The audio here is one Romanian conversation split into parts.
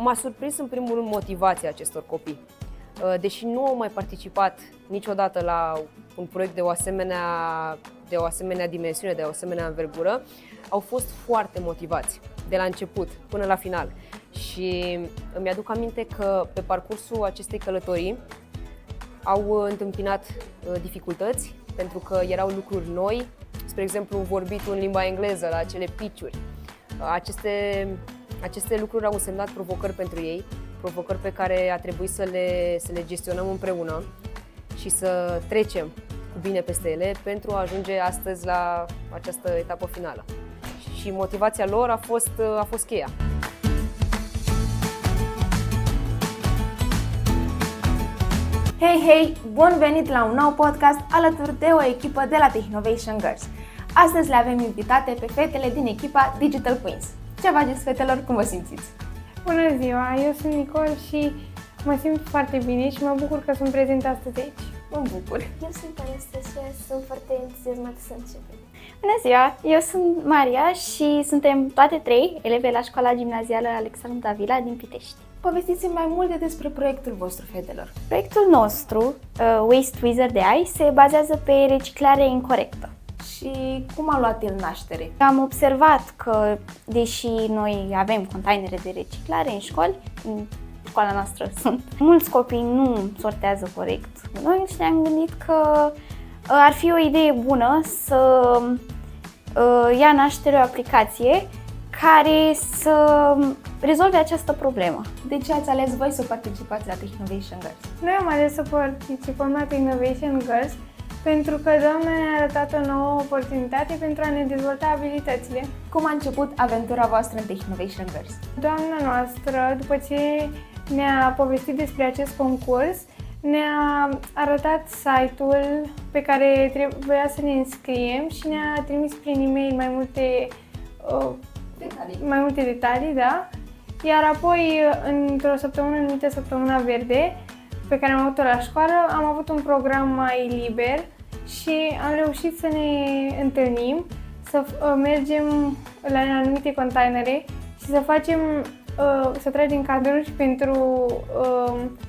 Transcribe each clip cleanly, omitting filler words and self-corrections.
M-a surprins în primul rând motivația acestor copii. Deși nu au mai participat niciodată la un proiect de o asemenea dimensiune, de o asemenea învergură, au fost foarte motivați de la început până la final. Și îmi aduc aminte că pe parcursul acestei călătorii au întâmpinat dificultăți pentru că erau lucruri noi, spre exemplu vorbitul în limba engleză la acele pitch-uri. Aceste lucruri au însemnat provocări pentru ei, provocări pe care a trebuit să le gestionăm împreună și să trecem cu bine peste ele pentru a ajunge astăzi la această etapă finală. Și motivația lor a fost cheia. Hei, bun venit la un nou podcast alături de o echipă de la Technovation Girls. Astăzi le avem invitate pe fetele din echipa Digital Queens. Ce faceți, fetelor? Cum vă simțiți? Bună ziua, eu sunt Nicole și mă simt foarte bine și mă bucur că sunt prezent astăzi aici. Mă bucur! Eu sunt Anastasia, sunt foarte entuziasmată să începem. Bună ziua, eu sunt Maria și suntem toate trei eleve la școala gimnazială Alexandru Davila din Pitești. Povestiți-mi mai multe despre proiectul vostru, fetelor. Proiectul nostru, Waste Wizard AI, se bazează pe reciclare incorrectă. Și cum a luat el naștere? Am observat că, deși noi avem containere de reciclare în școli, în școala noastră sunt, mulți copii nu sortează corect noi și ne-am gândit că ar fi o idee bună să ia naștere o aplicație care să rezolve această problemă. De ce ați ales voi să participați la Technovation Girls? Noi am ales să participăm la Technovation Girls pentru că doamna ne-a arătat o nouă oportunitate pentru a ne dezvolta abilitățile. Cum a început aventura voastră în Technovation Girls? Doamna noastră, după ce ne-a povestit despre acest concurs, ne-a arătat site-ul pe care trebuia să ne înscriem și ne-a trimis prin e-mail mai multe detalii, da? Iar apoi, într-o săptămână numită Săptămâna Verde, pe care am avut-o la școală, am avut un program mai liber și am reușit să ne întâlnim, să mergem la anumite containere și să tragem cadruri pentru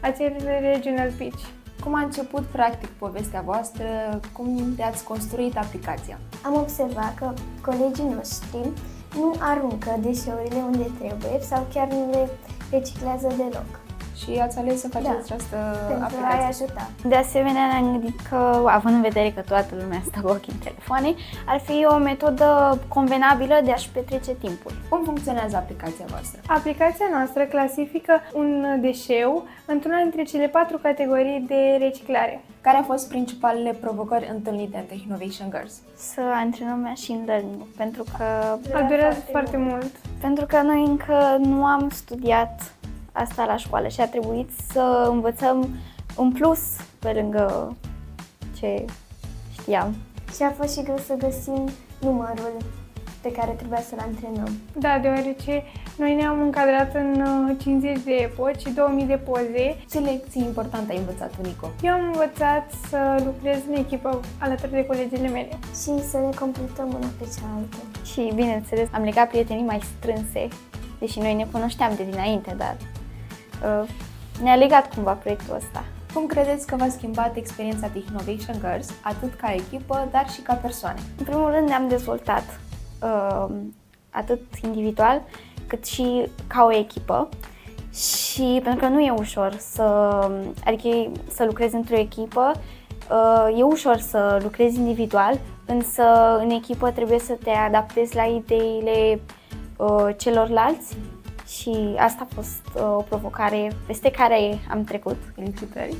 acel regional pitch. Cum a început practic povestea voastră? Cum ați construit aplicația? Am observat că colegii noștri nu aruncă deșeurile unde trebuie sau chiar nu le reciclează deloc. Și ați ales să faceți această Pentru aplicație? a-i ajuta. De asemenea, ne-am gândit că, având în vedere că toată lumea stă cu ochii în telefoane, ar fi o metodă convenabilă de a-și petrece timpul. Cum funcționează aplicația voastră? Aplicația noastră clasifică un deșeu într-una dintre cele 4 categorii de reciclare. Care au fost principalele provocări întâlnite în Technovation Girls? Să antrenăm machine learning, pentru că Durează foarte mult. noi încă nu am studiat asta la școală și a trebuit să învățăm în plus pe lângă ce știam. Și a fost și greu să găsim numărul pe care trebuia să-l antrenăm. Da, deoarece noi ne-am încadrat în 50 de epoci și 2000 de poze. Ce lecții importante ai învățat, Nico? Eu am învățat să lucrez în echipă alături de colegele mele. Și să ne completăm una pe cealaltă. Și, bineînțeles, am legat prietenii mai strânse, deși noi ne cunoșteam de dinainte, dar ne-a legat cumva proiectul ăsta. Cum credeți că v-a schimbat experiența Technovation Girls, atât ca echipă, dar și ca persoane? În primul rând ne-am dezvoltat atât individual, cât și ca o echipă. Și pentru că nu e ușor să lucrezi într-o echipă, e ușor să lucrezi individual, însă în echipă trebuie să te adaptezi la ideile celorlalți și asta a fost o provocare peste care am trecut. Felicitări!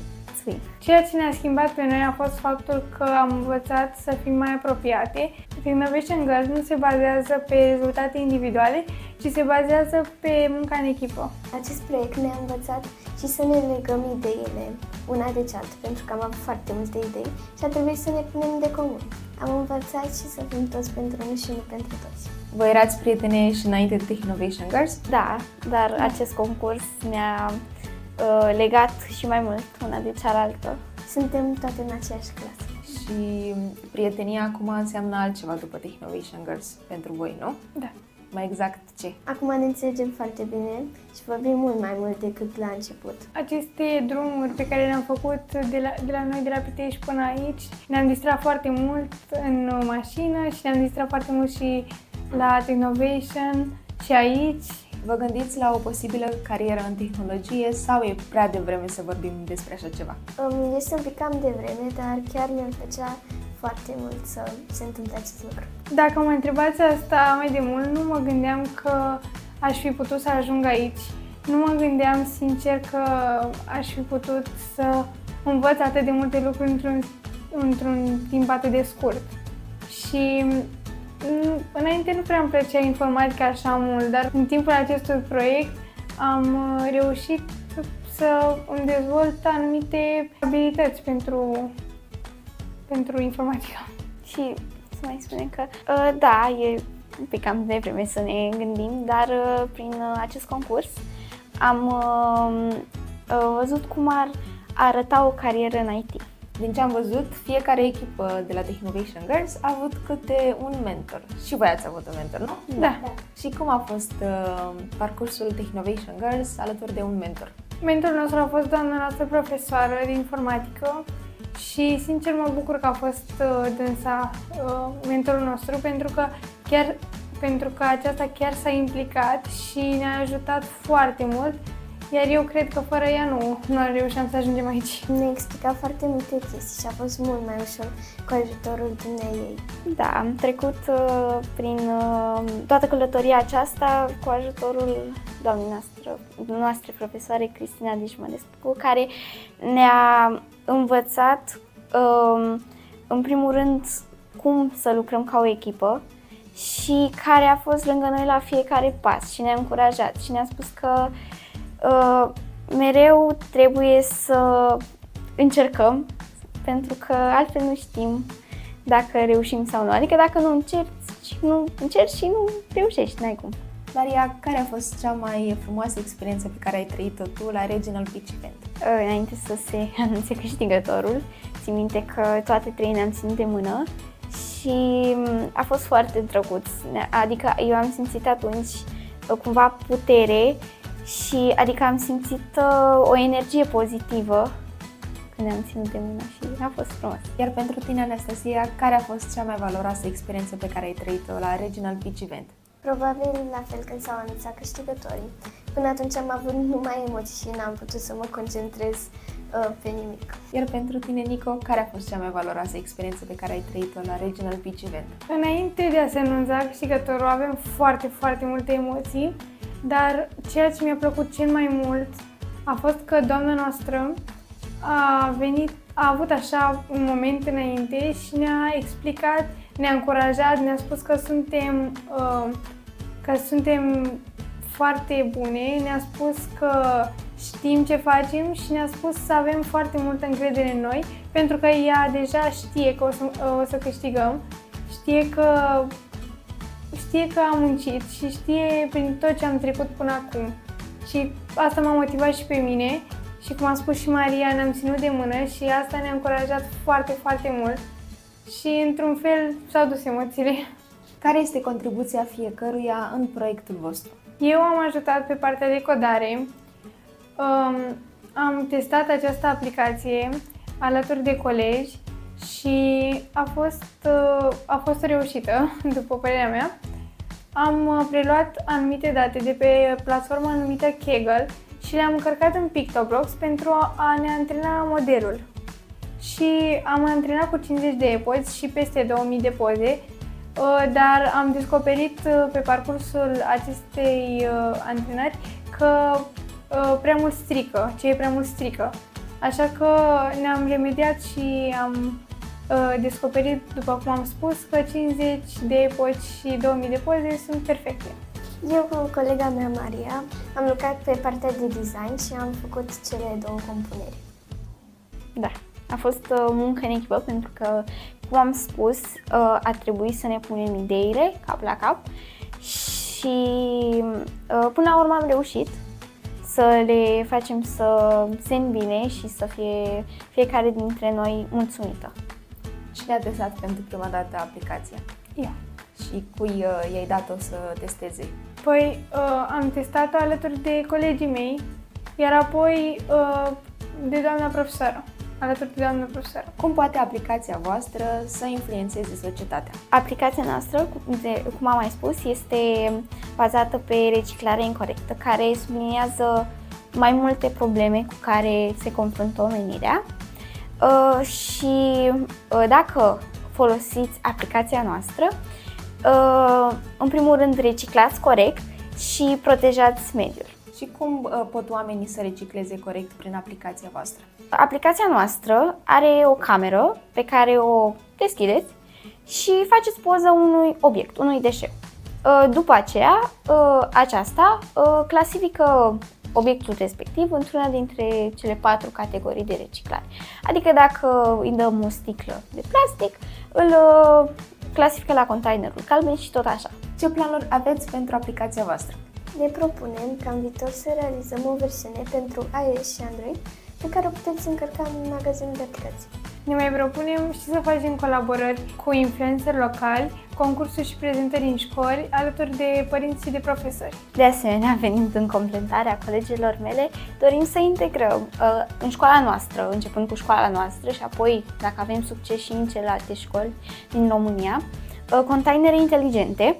Ceea ce ne-a schimbat pe noi a fost faptul că am învățat să fim mai apropiate. Technovation Girls nu se bazează pe rezultate individuale, ci se bazează pe munca în echipă. Acest proiect ne-a învățat și să ne legăm ideile una de cealaltă, pentru că am avut foarte multe idei și a trebuit să ne punem de comun. Am învățat și să fim toți pentru unul și nu pentru toți. Vă erați prietene și înainte de Technovation Girls? Da, dar acest concurs ne-a legat și mai mult una de cealaltă. Suntem toate în aceeași clasă. Și prietenia acum înseamnă altceva după Technovation Girls pentru voi, nu? Da. Mai exact ce? Acum ne înțelegem foarte bine și vorbim mult mai mult decât la început. Aceste drumuri pe care le-am făcut de la noi, de la Pitești până aici, ne-am distrat foarte mult în mașină și ne-am distrat foarte mult și la Technovation și aici. Vă gândiți la o posibilă carieră în tehnologie sau e prea devreme să vorbim despre așa ceva? Este un pic cam devreme, dar chiar mi-ar plăcea foarte mult să se întâmple acest lucru. Dacă mă întrebați asta mai de mult, nu mă gândeam că aș fi putut să ajung aici. Nu mă gândeam sincer că aș fi putut să învăț atât de multe lucruri într-un timp atât de scurt. Și înainte nu prea îmi plăcea informatica așa mult, dar în timpul acestui proiect am reușit să îmi dezvolt anumite abilități pentru informatica. Și să mai spunem că, da, e un pic cam devreme să ne gândim, dar prin acest concurs am văzut cum ar arăta o carieră în IT. Din ce am văzut, fiecare echipă de la Technovation Girls a avut câte un mentor. Și voi ați avut un mentor, nu? Da. Și cum a fost parcursul Technovation Girls alături de un mentor? Mentorul nostru a fost doamna noastră profesoară de informatică și sincer mă bucur că a fost dânsa mentorul nostru pentru că aceasta chiar s-a implicat și ne-a ajutat foarte mult, iar eu cred că fără ea nu ar reușeam să ajungem aici. Ne-a explicat foarte multe chestii și a fost mult mai ușor cu ajutorul dumneei. Da, am trecut prin toată călătoria aceasta cu ajutorul doamnei noastre profesoare Cristina Dișmănescu, care ne-a învățat în primul rând cum să lucrăm ca o echipă și care a fost lângă noi la fiecare pas și ne-a încurajat și ne-a spus că mereu trebuie să încercăm, pentru că altfel nu știm dacă reușim sau nu. Adică dacă nu încerci și nu reușești, n-ai cum. Maria, care a fost cea mai frumoasă experiență pe care ai trăit-o tu la Regional Pitch Event? Înainte să se anunțe câștigătorul, țin minte că toate trei ne-am ținut de mână și a fost foarte drăguț. Adică eu am simțit atunci cumva putere și adică am simțit o energie pozitivă când ne-am ținut de mână și a fost frumos. Iar pentru tine, Anastasia, care a fost cea mai valoroasă experiență pe care ai trăit-o la Regional Pitch Event? Probabil la fel când s-au anunțat câștigătorii. Până atunci am avut numai emoții și n-am putut să mă concentrez pe nimic. Iar pentru tine, Nico, care a fost cea mai valoroasă experiență pe care ai trăit-o la Regional Pitch Event? Înainte de a se anunța câștigătorul avem foarte, foarte multe emoții, dar ceea ce mi-a plăcut cel mai mult a fost că doamna noastră a avut așa un moment înainte și ne-a explicat, ne-a încurajat, ne-a spus că suntem foarte bune, ne-a spus că știm ce facem și ne-a spus să avem foarte multă încredere în noi, pentru că ea deja știe că o să câștigăm, știe că am muncit și știe prin tot ce am trecut până acum. Și asta m-a motivat și pe mine și, cum a spus și Maria, ne-am ținut de mână și asta ne-a încurajat foarte, foarte mult și, într-un fel, s-au dus emoțiile. Care este contribuția fiecăruia în proiectul vostru? Eu am ajutat pe partea de codare, am testat această aplicație alături de colegi și a fost reușită, după părerea mea. Am preluat anumite date de pe platforma numită Kaggle și le-am încărcat în Pictoblox pentru a ne antrena modelul. Și am antrenat cu 50 de e-pozi și peste 2000 de poze, dar am descoperit pe parcursul acestei antrenări că prea mult strică. Așa că ne-am remediat și am descoperit, după cum am spus, că 50 de e-pozi și 2000 de poze sunt perfecte. Eu cu colega mea, Maria, am lucrat pe partea de design și am făcut cele două compuneri. Da, a fost muncă în echipă pentru că, cum am spus, a trebuit să ne punem ideile cap la cap și până la urmă am reușit să le facem să se îmbine și să fie fiecare dintre noi mulțumită. Cine a testat pentru prima dată aplicația? Eu. și cui i-ai dat-o să testeze? Păi am testat-o alături de colegii mei, iar apoi de doamna profesoară, alături de doamna profesoară. Cum poate aplicația voastră să influențeze societatea? Aplicația noastră, cum am mai spus, este bazată pe reciclare incorrectă, care subliniază mai multe probleme cu care se confruntă omenirea și dacă folosiți aplicația noastră, în primul rând reciclați corect și protejați mediul. Și cum pot oamenii să recicleze corect prin aplicația voastră? Aplicația noastră are o cameră pe care o deschideți și faceți poză unui obiect, unui deșeu. După aceea, aceasta clasifică obiectul respectiv într-una dintre cele 4 categorii de reciclare. Adică dacă îi dăm o sticlă de plastic, îl clasifică la containerul galben și tot așa. Ce planuri aveți pentru aplicația voastră? Ne propunem ca în viitor să realizăm o versiune pentru iOS și Android pe care o puteți încărca în magazinul de aplicații. Ne mai propunem și să facem colaborări cu influenceri locali, concursuri și prezentări în școli, alături de părinți și de profesori. De asemenea, venind în completarea colegilor mele, dorim să integrăm în școala noastră, începând cu școala noastră și apoi, dacă avem succes și în celelalte școli din România, containere inteligente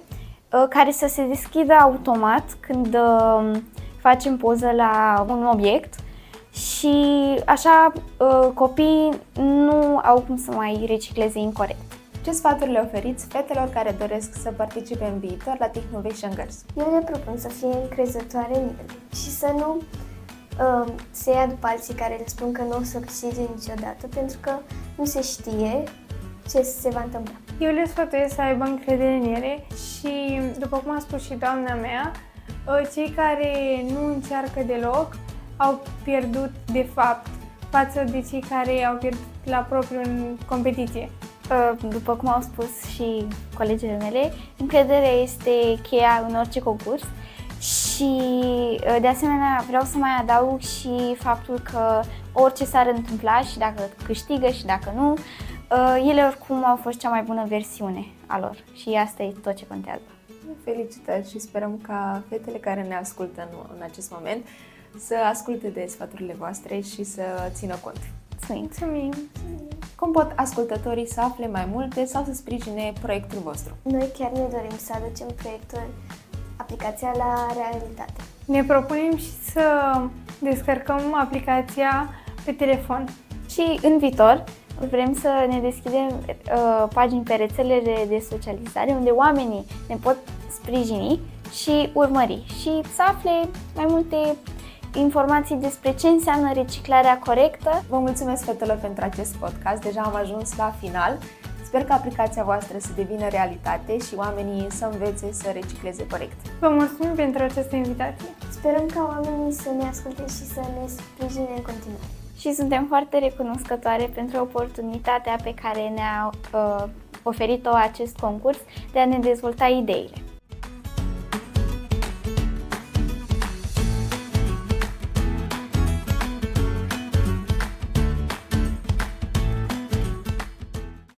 care să se deschidă automat când facem poză la un obiect și așa copiii nu au cum să mai recicleze incorect. Ce sfaturi le oferiți fetelor care doresc să participe în viitor la Technovation Girls? Eu le propun să fie încrezătoare în ele și să nu se ia după alții care le spun că nu o să câștige niciodată, pentru că nu se știe ce se va întâmpla. Eu le sfătuiesc să aibă încredere în ele și, după cum a spus și doamna mea, cei care nu încearcă deloc au pierdut de fapt față de cei care au pierdut la propriu în competiție. După cum au spus și colegele mele, încrederea este cheia în orice concurs și de asemenea vreau să mai adaug și faptul că orice s-ar întâmpla și dacă câștigă și dacă nu, ele oricum au fost cea mai bună versiune a lor și asta e tot ce contează. Felicitări și sperăm ca fetele care ne ascultă în acest moment să asculte de sfaturile voastre și să țină cont. Mulțumim! Cum pot ascultătorii să afle mai multe sau să sprijine proiectul vostru? Noi chiar ne dorim să aducem aplicația la realitate. Ne propunem și să descărcăm aplicația pe telefon. Și în viitor vrem să ne deschidem pagini pe rețelele de socializare unde oamenii ne pot sprijini și urmări și să afle mai multe informații despre ce înseamnă reciclarea corectă. Vă mulțumesc, fetelor, pentru acest podcast. Deja am ajuns la final. Sper că aplicația voastră să devină realitate și oamenii să învețe să recicleze corect. Vă mulțumim pentru această invitație. Sperăm ca oamenii să ne asculte și să ne sprijine în continuare. Și suntem foarte recunoscătoare pentru oportunitatea pe care ne-a oferit-o acest concurs de a ne dezvolta ideile.